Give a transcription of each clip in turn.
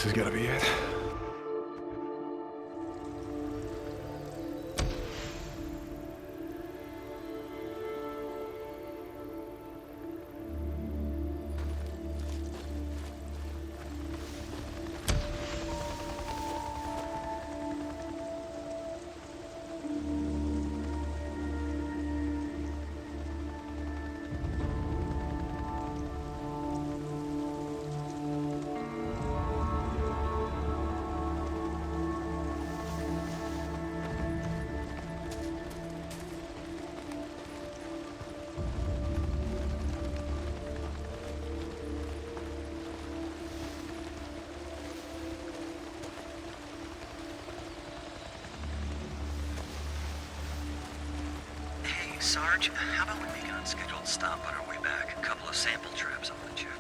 has got to be it. Sarge, how about we make an unscheduled stop on our way back? A couple of sample traps I want to check.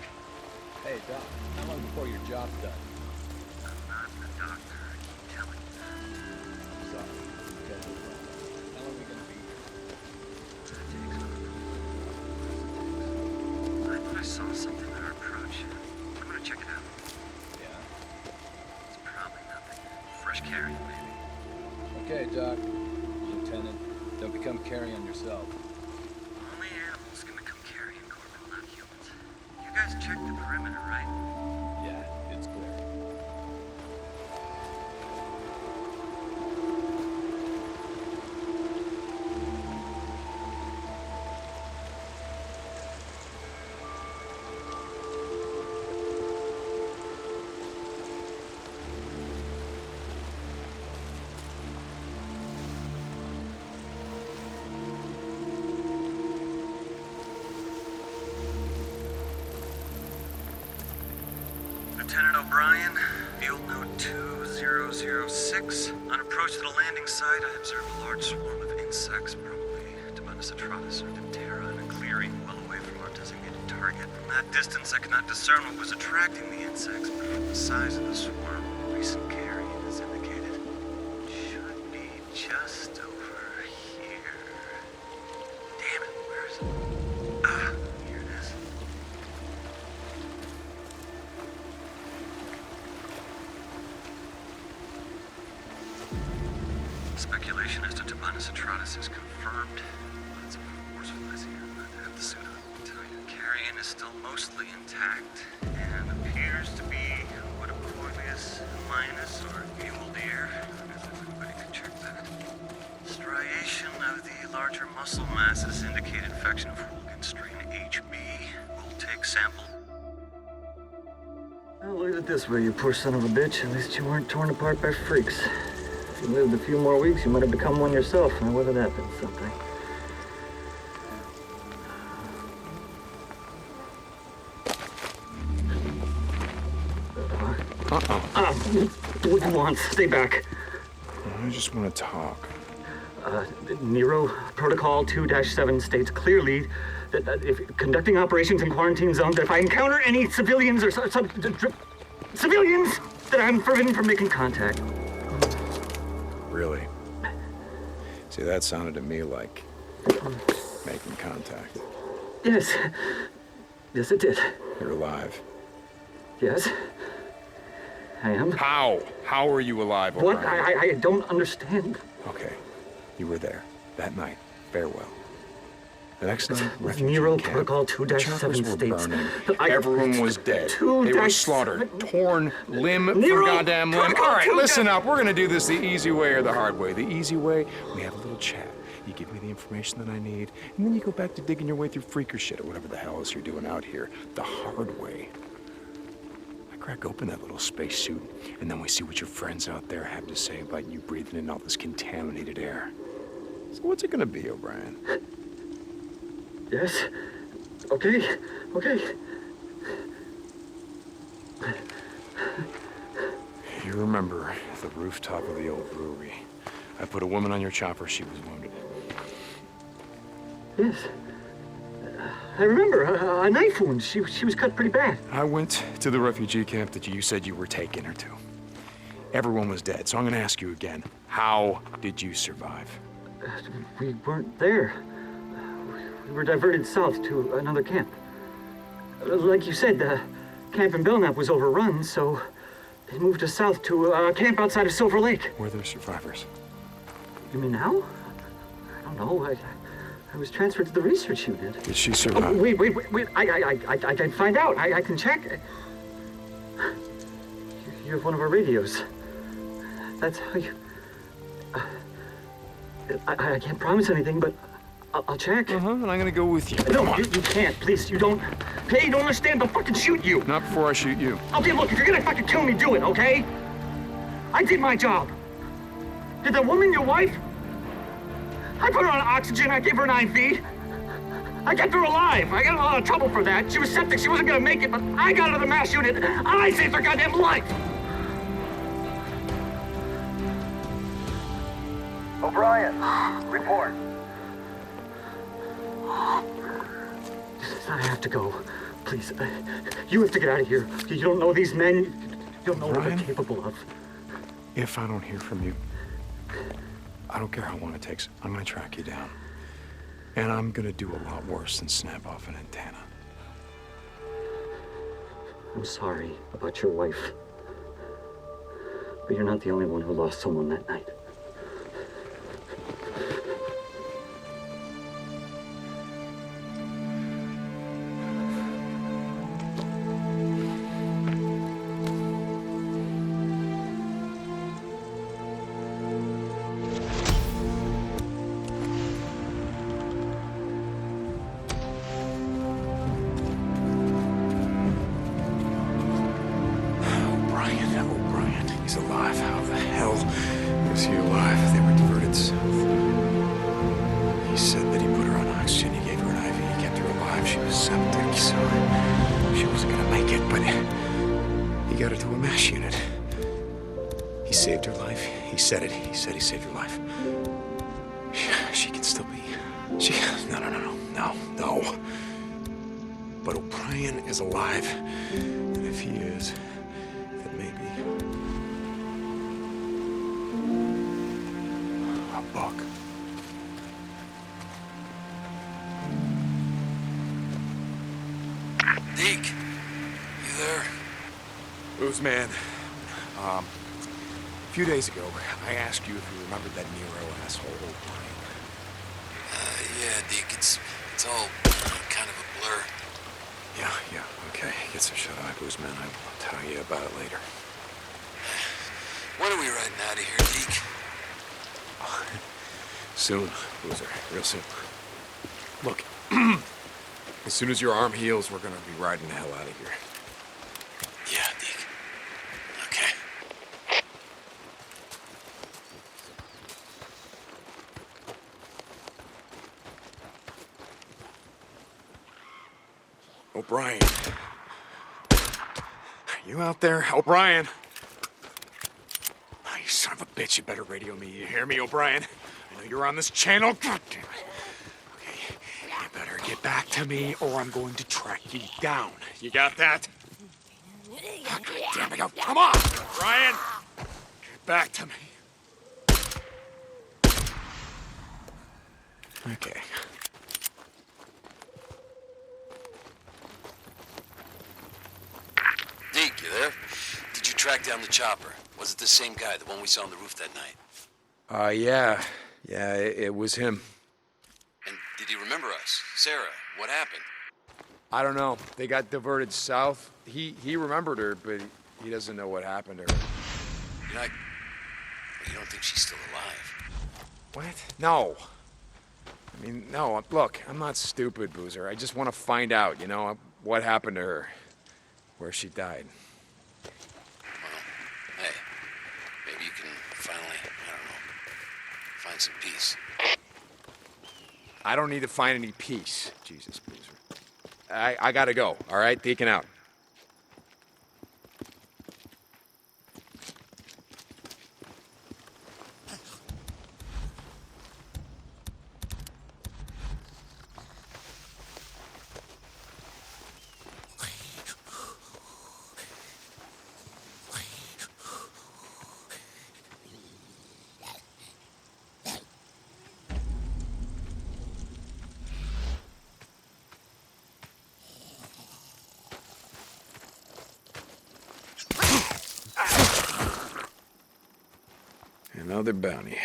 Hey, Doc, how long before your job's done? I'm not the doctor, I keep telling you that. Sorry. Schedule problem. How long are we gonna be here? I thought I saw something at our approach. I'm gonna check it out. Yeah? It's probably nothing. Fresh carrion, maybe. Okay, Doc. Lieutenant, don't become carrion yourself. Only animals can become carrion, Corbin, not humans. You guys checked the perimeter, right? Yeah, it's clear. Lieutenant O'Brien, field note 2006. On approach to the landing site, I observed a large swarm of insects, probably Tabanus atratus or Diptera, in a clearing well away from our designated target. From that distance, I could not discern what was attracting the insects, but from the size of the swarm, recent carrion is indicated. Should be just over here. Damn it, where is it? Ah, here it is. Speculation as to Tabanus atratus is confirmed. Lots of forceful here. I'm going to have to suit up and tell you. Carrion is still mostly intact and appears to be what a Corleus minus or mule deer. I don't know if anybody can check that. Striation of the larger muscle masses indicate infection of Wolgan strain HB. We'll take sample. Well, look at it this way, you poor son of a bitch. At least you weren't torn apart by freaks. If you lived a few more weeks, you might have become one yourself, and whether that been something. Do what you want. Stay back. I just want to talk. Nero Protocol 2-7 states clearly that if conducting operations in quarantine zones, that if I encounter any civilians or civilians, that I'm forbidden from making contact. Really? See, that sounded to me like making contact. Yes. Yes, it did. You're alive. Yes. I am. How? How are you alive, What? O'Brien? I don't understand. Okay. You were there. That night. Farewell. The next night, refugee Nero camp. Protocol The 2-7 choppers were states burning. that Everyone was dead. They were slaughtered. Torn limb from Nero goddamn limb. Protocol All right, 2-7. listen up. We're gonna do this the easy way or the hard way. The easy way, we have a little chat. You give me the information that I need, and then you go back to digging your way through freaker shit or whatever the hell else you're doing out here. The hard way. I crack open that little spacesuit, and then we see what your friends out there have to say about you breathing in all this contaminated air. So what's it gonna be, O'Brien? Yes. Okay. Okay. You remember the rooftop of the old brewery. I put a woman on your chopper. She was wounded. Yes. I remember a knife wound. She was cut pretty bad. I went to the refugee camp that you said you were taking her to. Everyone was dead, so I'm gonna ask you again. How did you survive? We weren't there. We were diverted south to another camp. Like you said, the camp in Belknap was overrun, so They moved us south to a camp outside of Silver Lake. Were there survivors? You mean now? I don't know. I was transferred to the research unit. Did she Oh, survive? wait. I can find out. I can check. You have one of our radios. That's how you... I can't promise anything, but I'll check. And I'm gonna go with you. No, Come on. you can't. Please, you don't... Hey, you don't understand. They'll fucking shoot you. Not before I shoot you. Okay, look, if you're gonna fucking kill me, do it, okay? I did my job. Did that woman your wife? I put her on oxygen, I gave her an IV. I kept her alive. I got in a lot of trouble for that. She was septic, she wasn't gonna make it, but I got her to the MASH unit. I saved her goddamn life. O'Brien, report. I have to go. Please, you have to get out of here. You don't know these men. You don't know what they're Brian? capable of. If I don't hear from you, I don't care how long it takes. I'm gonna track you down. And I'm gonna do a lot worse than snap off an antenna. I'm sorry about your wife. But you're not the only one who lost someone that night. O'Brien, he's alive. How the hell is he alive? They were diverted south. He said that he put her on oxygen, he gave her an IV, he kept her alive. She was septic, so she wasn't gonna make it, but he got her to a MASH unit. He saved her life. He said it. He said he saved her life. She can still be... No. But O'Brien is alive. And if he is, then maybe... a buck. Deke, you there? Booze man. A few days ago, I asked you if you remembered that Nero asshole O'Brien. Yeah, Deke, it's all kind of a blur. Yeah, okay. Get some shut-eye, booze man. I will tell you about it later. When are we riding out of here, Deke? Soon, Boozer. Real soon. Look, as soon as your arm heals, we're gonna be riding the hell out of here. Yeah, Deke. Okay. O'Brien. You out there? O'Brien! Oh, you son of a bitch, you better radio me. You hear me, O'Brien? I know you're on this channel. God damn it. Okay, you better get back to me or I'm going to track you down. You got that? Oh, God damn it. Oh, come on, O'Brien! Get back to me. Okay. Deke, you there? Did you track down the chopper? Was it the same guy, the one we saw on the roof that night? Yeah, it was him. And did he remember us? Sarah, what happened? I don't know. They got diverted south. He remembered her, but he doesn't know what happened to her. You don't think she's still alive? What? No. I mean, no. Look, I'm not stupid, Boozer. I just want to find out, what happened to her. Where she died. Well, hey, maybe you can finally, find some peace. I don't need to find any peace. Jesus, Boozer. I gotta go, all right? Deacon out. Another bounty.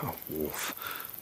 Oh, Wolf.